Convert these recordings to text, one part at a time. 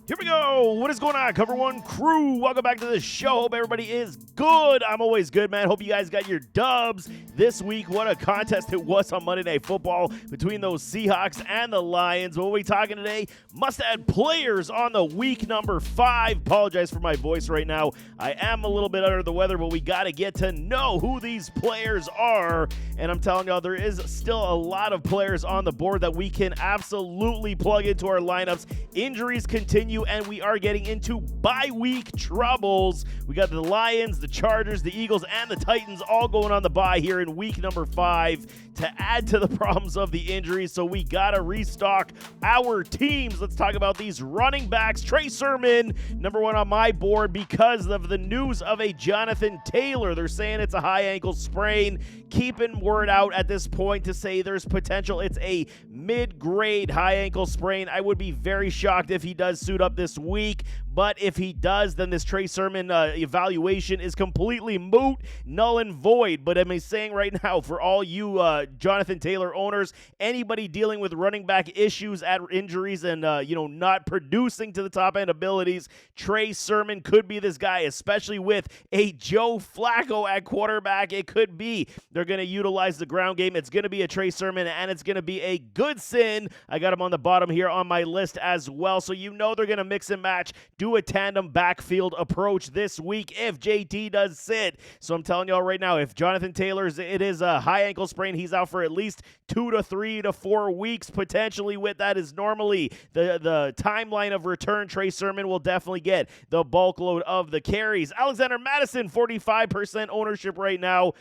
Here we go. What is going on, Cover One crew? Welcome back to the show. Hope everybody is good. I'm always good, man. Hope you guys got your dubs this week. What a contest it was on Monday Night Football between those Seahawks and the Lions. What are we talking today? Must-add players on the week number 5. Apologize for my voice right now. I am a little bit under the weather, but we got to get to know who these players are. And I'm telling y'all, there is still a lot of players on the board that we can absolutely plug into our lineups. Injuries continue, and we are getting into bye-week troubles. We got the Lions, the Chargers, the Eagles, and the Titans all going on the bye here in week number 5 to add to the problems of the injuries. So we got to restock our teams. Let's talk about these running backs. Trey Sermon, number 1 on my board because of the news of a Jonathan Taylor. They're saying it's a high ankle sprain. Keeping word out at this point to say there's potential it's a mid-grade high ankle sprain. I would be very shocked if he does suit up this week, but if he does, then this Trey Sermon evaluation is completely moot, null and void. But I'm saying right now, for all you Jonathan Taylor owners, anybody dealing with running back issues at injuries and not producing to the top end abilities, Trey Sermon could be this guy, especially with a Joe Flacco at quarterback. It could be they're going to utilize the ground game. It's going to be a Trey Sermon, and it's going to be a good sin. I got him on the bottom here on my list as well. So they're going to mix and match, do a tandem backfield approach this week if JT does sit. So I'm telling y'all right now, if Jonathan Taylor's, it is a high ankle sprain, he's out for at least 2 to 3 to 4 weeks potentially. With that is normally the timeline of return. Trey Sermon will definitely get the bulk load of the carries. Alexander Mattison, 45% ownership right now.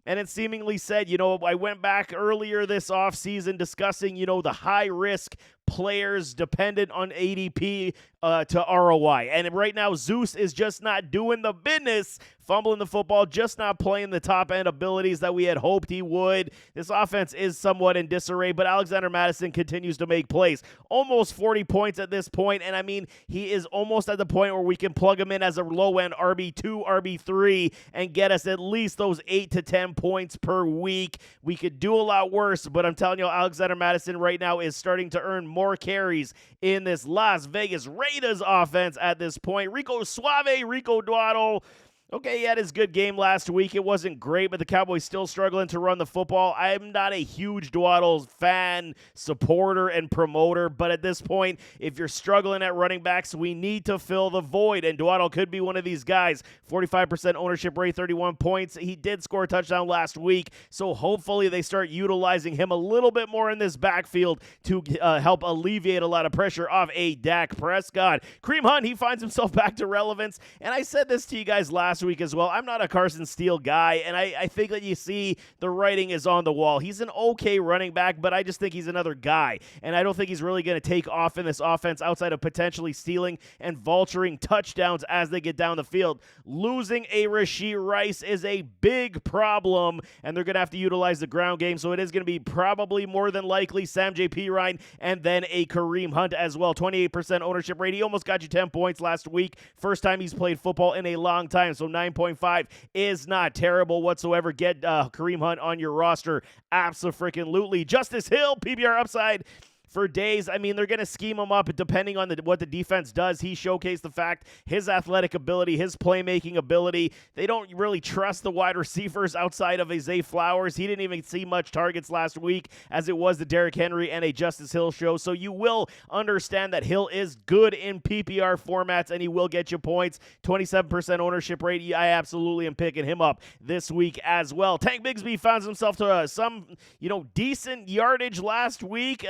And it seemingly said, I went back earlier this offseason discussing, the high-risk players dependent on ADP to ROI. And right now, Zeus is just not doing the business, fumbling the football, just not playing the top-end abilities that we had hoped he would. This offense is somewhat in disarray, but Alexander Mattison continues to make plays. Almost 40 points at this point, and he is almost at the point where we can plug him in as a low-end RB2, RB3, and get us at least those 8 to 10 points per week. We could do a lot worse, but I'm telling you, Alexander Mattison right now is starting to earn more carries in this Las Vegas Raiders offense at this point. Rico Dwaddle. Okay, he had his good game last week. It wasn't great, but the Cowboys still struggling to run the football. I'm not a huge Dwaddle fan, supporter, and promoter, but at this point, if you're struggling at running backs, we need to fill the void, and Dwaddle could be one of these guys. 45% ownership rate, 31 points. He did score a touchdown last week, so hopefully they start utilizing him a little bit more in this backfield to help alleviate a lot of pressure off a Dak Prescott. Kareem Hunt, he finds himself back to relevance, and I said this to you guys last week as well. I'm not a Carson Steele guy, and I think that you see the writing is on the wall. He's an okay running back, but I just think he's another guy, and I don't think he's really going to take off in this offense outside of potentially stealing and vulturing touchdowns as they get down the field. Losing a Rashee Rice is a big problem, and they're going to have to utilize the ground game, so it is going to be probably more than likely Sam J. Perine and then a Kareem Hunt as well. 28% ownership rate. He almost got you 10 points last week. First time he's played football in a long time, so 9.5 is not terrible whatsoever. Get Kareem Hunt on your roster. Abso-freaking-lutely. Justice Hill, PBR upside for days. They're going to scheme him up depending on what the defense does. He showcased the fact, his athletic ability, his playmaking ability. They don't really trust the wide receivers outside of Zay Flowers. He didn't even see much targets last week, as it was the Derrick Henry and a Justice Hill show. So you will understand that Hill is good in PPR formats, and he will get you points. 27% ownership rate. I absolutely am picking him up this week as well. Tank Bigsby found himself to some decent yardage last week.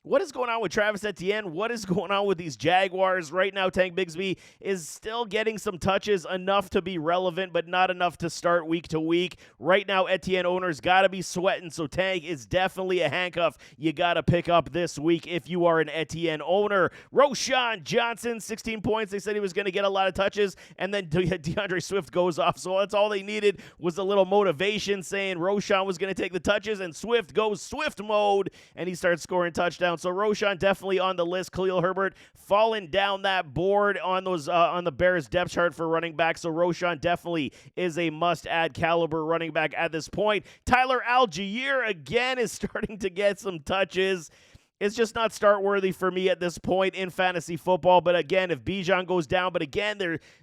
What is going on with Travis Etienne? What is going on with these Jaguars? Right now, Tank Bigsby is still getting some touches, enough to be relevant, but not enough to start week to week. Right now, Etienne owners got to be sweating, so Tank is definitely a handcuff you got to pick up this week if you are an Etienne owner. Roschon Johnson, 16 points. They said he was going to get a lot of touches, and then DeAndre Swift goes off, so that's all they needed was a little motivation saying Roschon was going to take the touches, and Swift goes Swift mode, and he starts scoring touchdowns. So Roschon definitely on the list. Khalil Herbert falling down that board on those on the Bears depth chart for running back. So Roschon definitely is a must-add caliber running back at this point. Tyler Algier again is starting to get some touches. It's just not start worthy for me at this point in fantasy football. But again, if Bijan goes down, but again,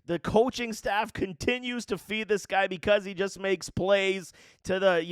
the coaching staff continues to feed this guy because he just makes plays to the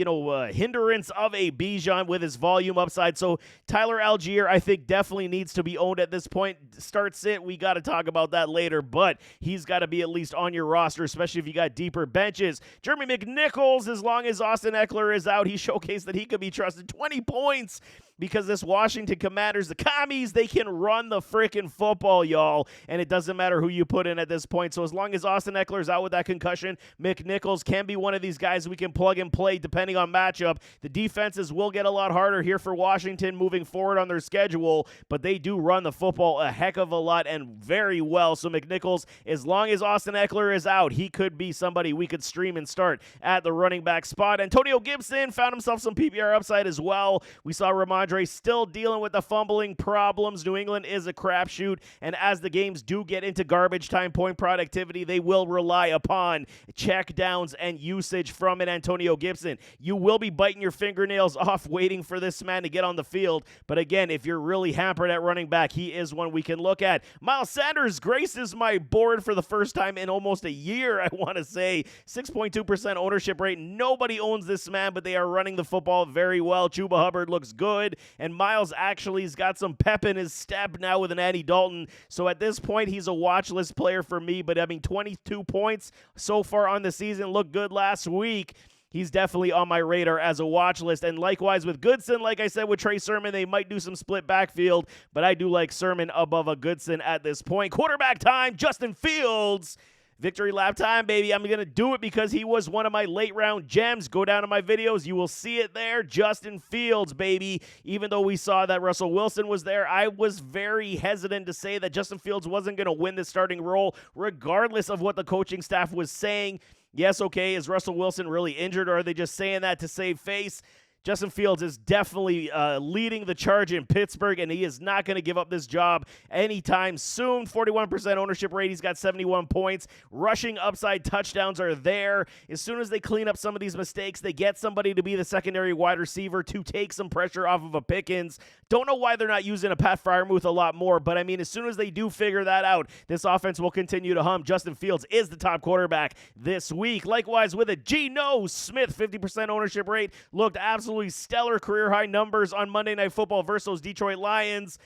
hindrance of a Bijan with his volume upside. So Tyler Algier, I think, definitely needs to be owned at this point. Start sit, we got to talk about that later, but he's got to be at least on your roster, especially if you got deeper benches. Jeremy McNichols, as long as Austin Eckler is out, he showcased that he could be trusted. 20 points. Because this Washington Commanders, the commies, they can run the freaking football, y'all. And it doesn't matter who you put in at this point. So as long as Austin Eckler's out with that concussion, McNichols can be one of these guys we can plug and play depending on matchup. The defenses will get a lot harder here for Washington moving forward on their schedule, but they do run the football a heck of a lot and very well. So McNichols, as long as Austin Eckler is out, he could be somebody we could stream and start at the running back spot. Antonio Gibson found himself some PPR upside as well. We saw Ramondre still dealing with the fumbling problems. New England is a crapshoot, and as the games do get into garbage time point productivity, they will rely upon check downs and usage from an Antonio Gibson. You will be biting your fingernails off waiting for this man to get on the field, but again, if you're really hampered at running back, he is one we can look at. Miles Sanders graces my board for the first time in almost a year, I want to say. 6.2% ownership rate. Nobody owns this man, but they are running the football very well. Chuba Hubbard looks good, and Miles actually has got some pep in his step now with an Andy Dalton. So at this point, he's a watch list player for me. But I mean, 22 points so far on the season. Looked good last week. He's definitely on my radar as a watch list. And likewise with Goodson, like I said, with Trey Sermon, they might do some split backfield. But I do like Sermon above a Goodson at this point. Quarterback time, Justin Fields. Victory lap time, baby. I'm going to do it because he was one of my late-round gems. Go down to my videos. You will see it there. Justin Fields, baby. Even though we saw that Russell Wilson was there, I was very hesitant to say that Justin Fields wasn't going to win the starting role, regardless of what the coaching staff was saying. Yes, okay, is Russell Wilson really injured, or are they just saying that to save face? Justin Fields is definitely leading the charge in Pittsburgh, and he is not going to give up this job anytime soon. 41% ownership rate. He's got 71 points. Rushing upside touchdowns are there. As soon as they clean up some of these mistakes, they get somebody to be the secondary wide receiver to take some pressure off of a Pickens. Don't know why they're not using a Pat Freiermuth a lot more, but I mean, as soon as they do figure that out, this offense will continue to hum. Justin Fields is the top quarterback this week. Likewise with a Geno Smith, 50% ownership rate. Looked absolutely stellar career-high numbers on Monday Night Football versus those Detroit Lions.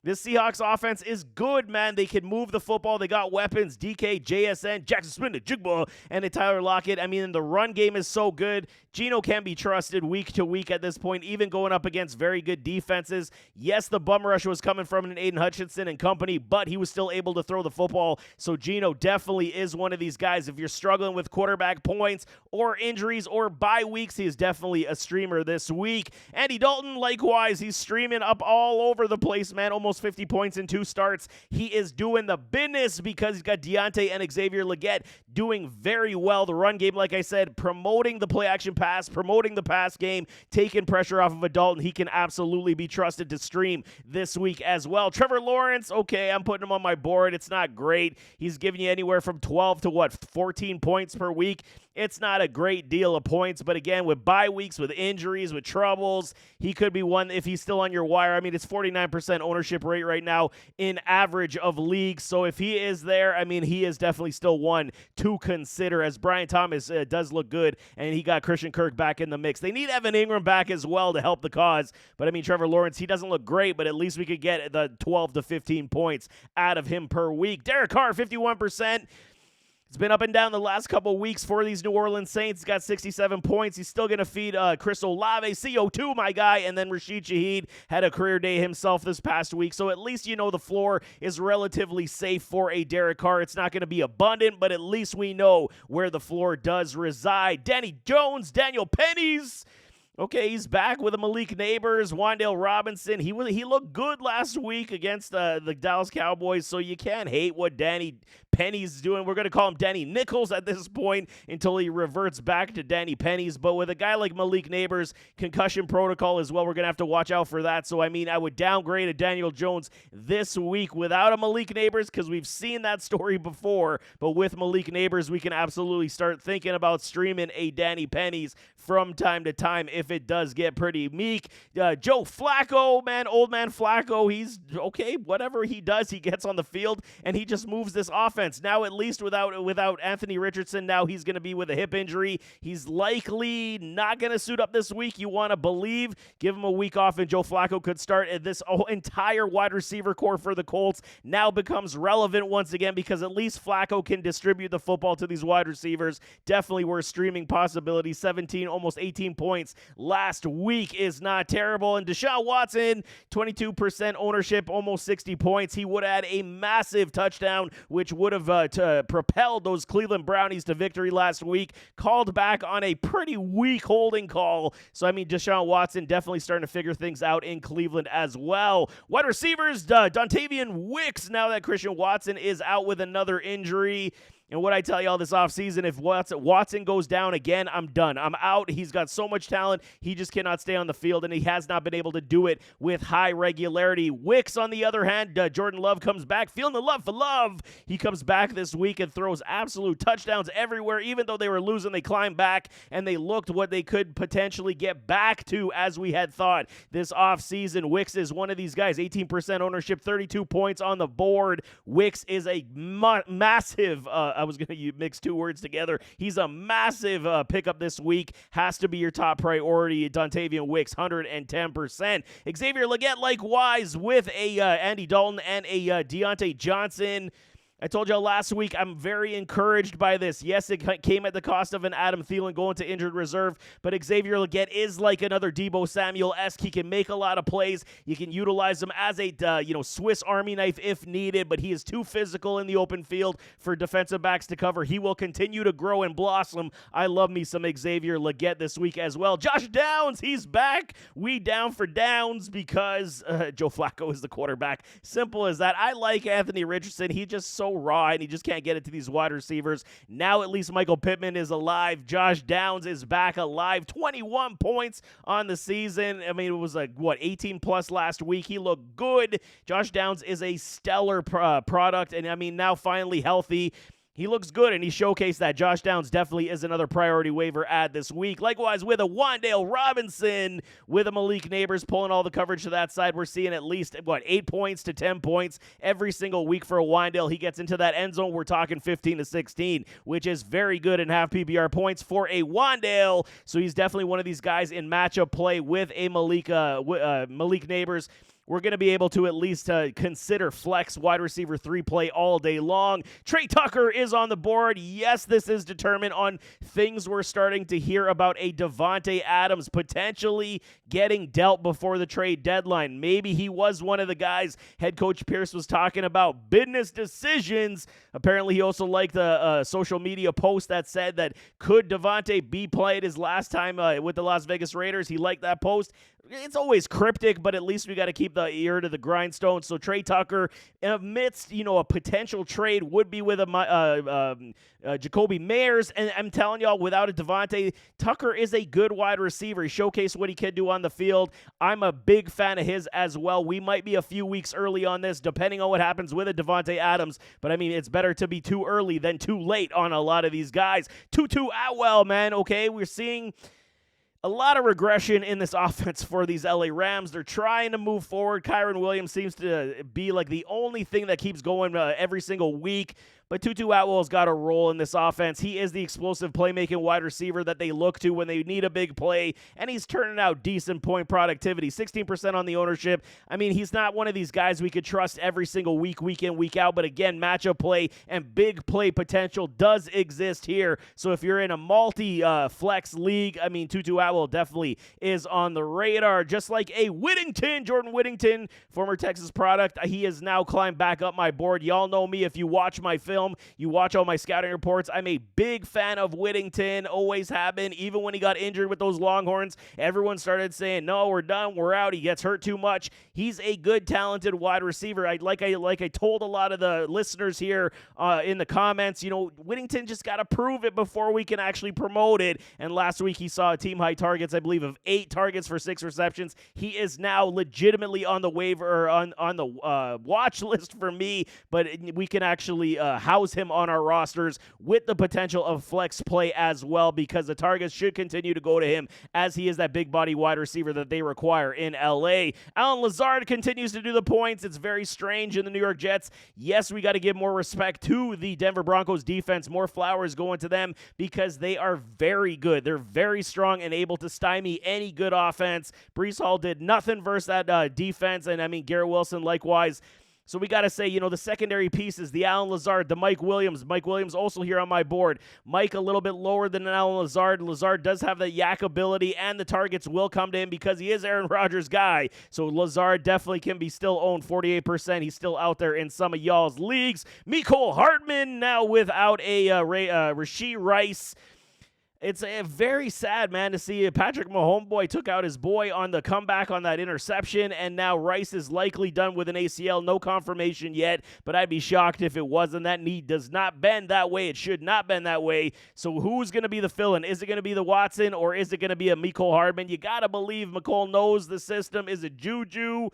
This Seahawks offense is good, man. They can move the football. They got weapons. DK, JSN, Jackson Smith, the Jigba, and Tyler Lockett. I mean, the run game is so good. Geno can be trusted week to week at this point, even going up against very good defenses. Yes, the bum rush was coming from an Aiden Hutchinson and company, but he was still able to throw the football. So Geno definitely is one of these guys. If you're struggling with quarterback points or injuries or bye weeks, he is definitely a streamer this week. Andy Dalton, likewise, he's streaming up all over the place, man. Almost 50 points in 2 starts. He is doing the business because he's got Deontay and Xavier Legette doing very well. The run game, like I said, promoting the play-action pass, promoting the pass game, taking pressure off of a Dalton. He can absolutely be trusted to stream this week as well. Trevor Lawrence, okay, I'm putting him on my board. It's not great. He's giving you anywhere from 12 to, 14 points per week. It's not a great deal of points, but again, with bye weeks, with injuries, with troubles, he could be one if he's still on your wire. I mean, it's 49% ownership rate right now in average of leagues, so if he is there, I mean, he is definitely still one to consider, as Brian Thomas does look good, and he got Christian Kirk back in the mix. They need Evan Ingram back as well to help the cause, but I mean, Trevor Lawrence, he doesn't look great, but at least we could get the 12 to 15 points out of him per week. Derek Carr, 51%. It's been up and down the last couple weeks for these New Orleans Saints. He's got 67 points. He's still going to feed Chris Olave, CO2, my guy, and then Rashid Shaheed had a career day himself this past week. So at least you know the floor is relatively safe for a Derek Carr. It's not going to be abundant, but at least we know where the floor does reside. Danny Jones, Daniel Pennies. Okay, he's back with a Malik Neighbors, Wan'Dale Robinson. He looked good last week against the Dallas Cowboys, so you can't hate what Danny Penny's doing. We're going to call him Danny Nichols at this point until he reverts back to Danny Pennies. But with a guy like Malik Neighbors, concussion protocol as well, we're going to have to watch out for that. So, I mean, I would downgrade a Daniel Jones this week without a Malik Neighbors because we've seen that story before. But with Malik Neighbors, we can absolutely start thinking about streaming a Danny Pennies from time to time if it does get pretty meek. Joe Flacco, man, old man Flacco, he's okay. Whatever he does, he gets on the field and he just moves this offense. Now, at least without Anthony Richardson, now he's going to be with a hip injury. He's likely not going to suit up this week. You want to believe. Give him a week off and Joe Flacco could start. This entire wide receiver core for the Colts now becomes relevant once again because at least Flacco can distribute the football to these wide receivers. Definitely worth streaming possibility. 17, almost 18 points last week is not terrible. And Deshaun Watson, 22% ownership, almost 60 points. He would add a massive touchdown, which would have propelled those Cleveland Brownies to victory last week. Called back on a pretty weak holding call. So, I mean, Deshaun Watson definitely starting to figure things out in Cleveland as well. Wide receivers, Dontavian Wicks, now that Christian Watson is out with another injury. And what I tell y'all this offseason, if Watson goes down again, I'm done. I'm out. He's got so much talent. He just cannot stay on the field, and he has not been able to do it with high regularity. Wicks, on the other hand, Jordan Love comes back. Feeling the love for Love. He comes back this week and throws absolute touchdowns everywhere. Even though they were losing, they climbed back, and they looked what they could potentially get back to as we had thought this offseason. Wicks is one of these guys. 18% ownership, 32 points on the board. Wicks is a massive I was going to mix two words together. He's a massive pickup this week. Has to be your top priority. Dontavian Wicks, 110%. Xavier Legette, likewise, with a Andy Dalton and a Deontay Johnson. I told y'all last week I'm very encouraged by this. Yes, it came at the cost of an Adam Thielen going to injured reserve, but Xavier Legette is like another Deebo Samuel-esque. He can make a lot of plays. You can utilize him as a Swiss Army knife if needed, but he is too physical in the open field for defensive backs to cover. He will continue to grow and blossom. I love me some Xavier Legette this week as well. Josh Downs, he's back. We down for Downs because Joe Flacco is the quarterback. Simple as that. I like Anthony Richardson. He just so raw, and he just can't get it to these wide receivers. Now at least Michael Pittman is alive. Josh Downs is back alive. 21 points on the season. I mean, it was 18 plus last week. He looked good. Josh Downs is a stellar product, and I mean, now finally healthy. He looks good, and he showcased that. Josh Downs definitely is another priority waiver add this week. Likewise, with a Wan'Dale Robinson, with a Malik Neighbors pulling all the coverage to that side. We're seeing at least, 8 points to 10 points every single week for a Wan'Dale. He gets into that end zone. We're talking 15 to 16, which is very good in half PPR points for a Wan'Dale. So he's definitely one of these guys in matchup play with a Malik Neighbors. We're going to be able to at least consider flex wide receiver 3 play all day long. Trey Tucker is on the board. Yes, this is determined on things we're starting to hear about a Davante Adams potentially getting dealt before the trade deadline. Maybe he was one of the guys head coach Pierce was talking about business decisions. Apparently, he also liked a social media post that said that could Davante be played his last time with the Las Vegas Raiders. He liked that post. It's always cryptic, but at least we got to keep the ear to the grindstone. So Trey Tucker, amidst a potential trade, would be with Jacoby Meyers. And I'm telling y'all, without a Davante, Tucker is a good wide receiver. He showcased what he can do on the field. I'm a big fan of his as well. We might be a few weeks early on this, depending on what happens with a Davante Adams. But I mean, it's better to be too early than too late on a lot of these guys. Tutu Atwell, man. Okay, we're seeing a lot of regression in this offense for these LA Rams. They're trying to move forward. Kyron Williams seems to be like the only thing that keeps going every single week. But Tutu Atwell's got a role in this offense. He is the explosive playmaking wide receiver that they look to when they need a big play, and he's turning out decent point productivity. 16% on the ownership. I mean, he's not one of these guys we could trust every single week, week in, week out, but again, matchup play and big play potential does exist here. So if you're in a multi-flex league, I mean, Tutu Atwell definitely is on the radar. Just like a Jordan Whittington, former Texas product, he has now climbed back up my board. Y'all know me if you watch my film. You watch all my scouting reports. I'm a big fan of Whittington, always have been. Even when he got injured with those Longhorns, everyone started saying, no, we're done, we're out. He gets hurt too much. He's a good, talented wide receiver. Like I told a lot of the listeners here in the comments, Whittington just got to prove it before we can actually promote it. And last week he saw team-high targets, I believe, of 8 targets for 6 receptions. He is now legitimately on the waiver, on the watch list for me, but we can actually house him on our rosters with the potential of flex play as well, because the targets should continue to go to him as he is that big body wide receiver that they require in LA. Allen Lazard continues to do the points. It's very strange in the New York Jets. Yes, we got to give more respect to the Denver Broncos defense. More flowers going to them because they are very good. They're very strong and able to stymie any good offense. Breece Hall did nothing versus that defense, and I mean Garrett Wilson likewise. So we got to say, the secondary pieces, the Allen Lazard, the Mike Williams. Mike Williams also here on my board. Mike a little bit lower than an Allen Lazard. Lazard does have the yak ability, and the targets will come to him because he is Aaron Rodgers' guy. So Lazard definitely can be still owned 48%. He's still out there in some of y'all's leagues. Mecole Hardman now without a Rashee Rice. It's very sad, man, to see Patrick Mahomes took out his boy on the comeback on that interception, and now Rice is likely done with an ACL. No confirmation yet, but I'd be shocked if it wasn't. That knee does not bend that way. It should not bend that way. So who's going to be the fill-in? Is it going to be the Watson, or is it going to be a Mecole Hardman? You got to believe Mecole knows the system. Is it Juju?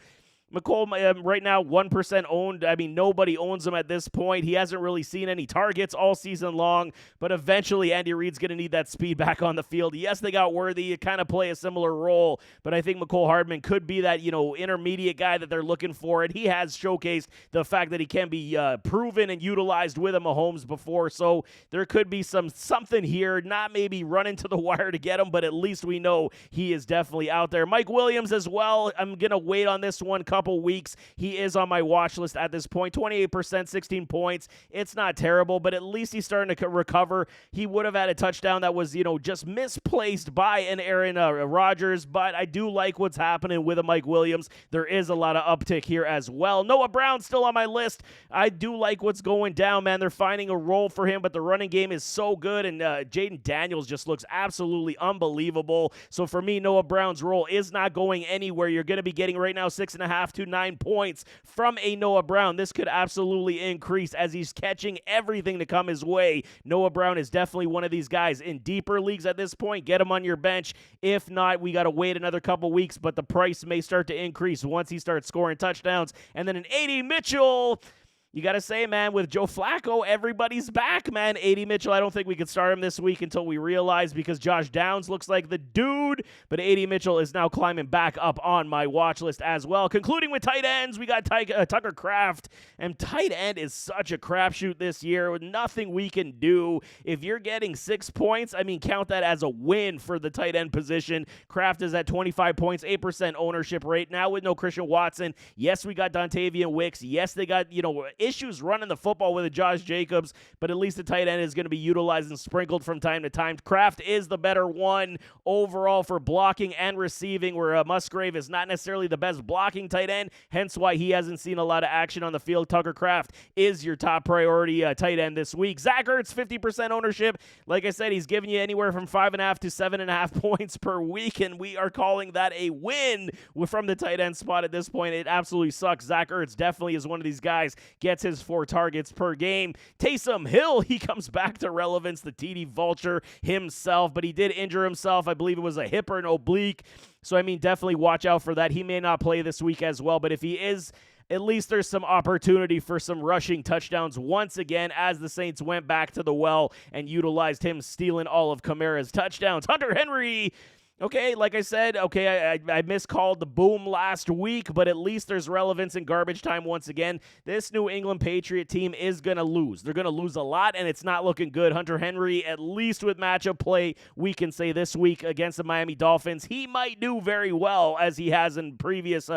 Mecole, right now, 1% owned. I mean, nobody owns him at this point. He hasn't really seen any targets all season long, but eventually Andy Reid's going to need that speed back on the field. Yes, they got Worthy to kind of play a similar role, but I think Mecole Hardman could be that, intermediate guy that they're looking for, and he has showcased the fact that he can be proven and utilized with a Mahomes before, so there could be something here, not maybe running to the wire to get him, but at least we know he is definitely out there. Mike Williams as well. I'm going to wait on this one couple weeks. He is on my watch list at this point. 28%, 16 points. It's not terrible, but at least he's starting to recover. He would have had a touchdown that was, just misplaced by an Aaron Rodgers, but I do like what's happening with a Mike Williams. There is a lot of uptick here as well. Noah Brown still on my list. I do like what's going down, man. They're finding a role for him, but the running game is so good, and Jaden Daniels just looks absolutely unbelievable. So for me, Noah Brown's role is not going anywhere. You're going to be getting right now 6.5 to 9 points from a Noah Brown. This could absolutely increase as he's catching everything to come his way. Noah Brown is definitely one of these guys in deeper leagues at this point. Get him on your bench. If not, we got to wait another couple weeks, but the price may start to increase once he starts scoring touchdowns. And then an A.D. Mitchell. You got to say, man, with Joe Flacco, everybody's back, man. A.D. Mitchell, I don't think we could start him this week until we realize, because Josh Downs looks like the dude, but A.D. Mitchell is now climbing back up on my watch list as well. Concluding with tight ends, we got Tucker Kraft, and tight end is such a crapshoot this year with nothing we can do. If you're getting 6 points, I mean, count that as a win for the tight end position. Kraft is at 25 points, 8% ownership rate. Now with no Christian Watson, yes, we got Dontavian Wicks. Yes, they got, issues running the football with Josh Jacobs, but at least the tight end is going to be utilized and sprinkled from time to time. Kraft is the better one overall for blocking and receiving, where Musgrave is not necessarily the best blocking tight end, hence why he hasn't seen a lot of action on the field. Tucker Kraft is your top priority tight end this week. Zach Ertz, 50% ownership. Like I said, he's giving you anywhere from 5.5 to 7.5 points per week, and we are calling that a win from the tight end spot at this point. It absolutely sucks. Zach Ertz definitely is one of these guys. Gets his 4 targets per game. Taysom Hill, he comes back to relevance, the TD Vulture himself, but he did injure himself. I believe it was a hip or an oblique. So, I mean, definitely watch out for that. He may not play this week as well, but if he is, at least there's some opportunity for some rushing touchdowns once again as the Saints went back to the well and utilized him stealing all of Kamara's touchdowns. Hunter Henry, okay, like I said, okay, I miscalled the boom last week, but at least there's relevance in garbage time once again. This New England Patriot team is going to lose. They're going to lose a lot, and it's not looking good. Hunter Henry, at least with matchup play, we can say this week against the Miami Dolphins, he might do very well, as he has in previous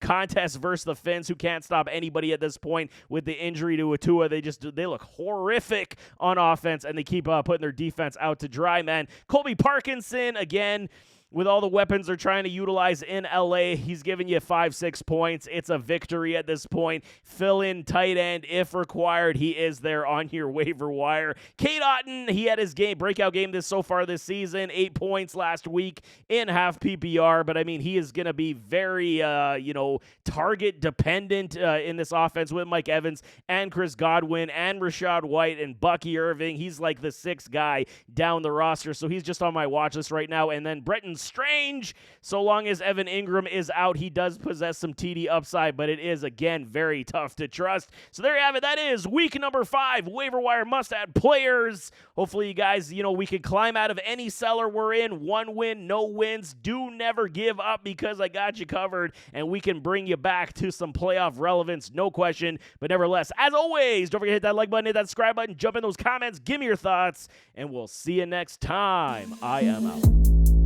contests versus the Finns, who can't stop anybody at this point with the injury to Atua. They look horrific on offense, and they keep putting their defense out to dry, man. Colby Parkinson, again, with all the weapons they're trying to utilize in LA, he's giving you 5-6 points. It's a victory at this point. Fill in tight end if required. He is there on your waiver wire. Kate Otten, he had his breakout game so far this season. 8 points last week in half PPR, but I mean, he is going to be very, target dependent in this offense with Mike Evans and Chris Godwin and Rashad White and Bucky Irving. He's like the 6th guy down the roster, so he's just on my watch list right now. And then Bretton strange. So long as Evan Ingram is out, he does possess some TD upside, but it is, again, very tough to trust. So there you have it. That is week number 5, waiver wire must-add players. Hopefully, you guys, we can climb out of any cellar we're in. 1 win, no wins. Do never give up because I got you covered, and we can bring you back to some playoff relevance, no question. But nevertheless, as always, don't forget to hit that like button, hit that subscribe button, jump in those comments, give me your thoughts, and we'll see you next time. I am out.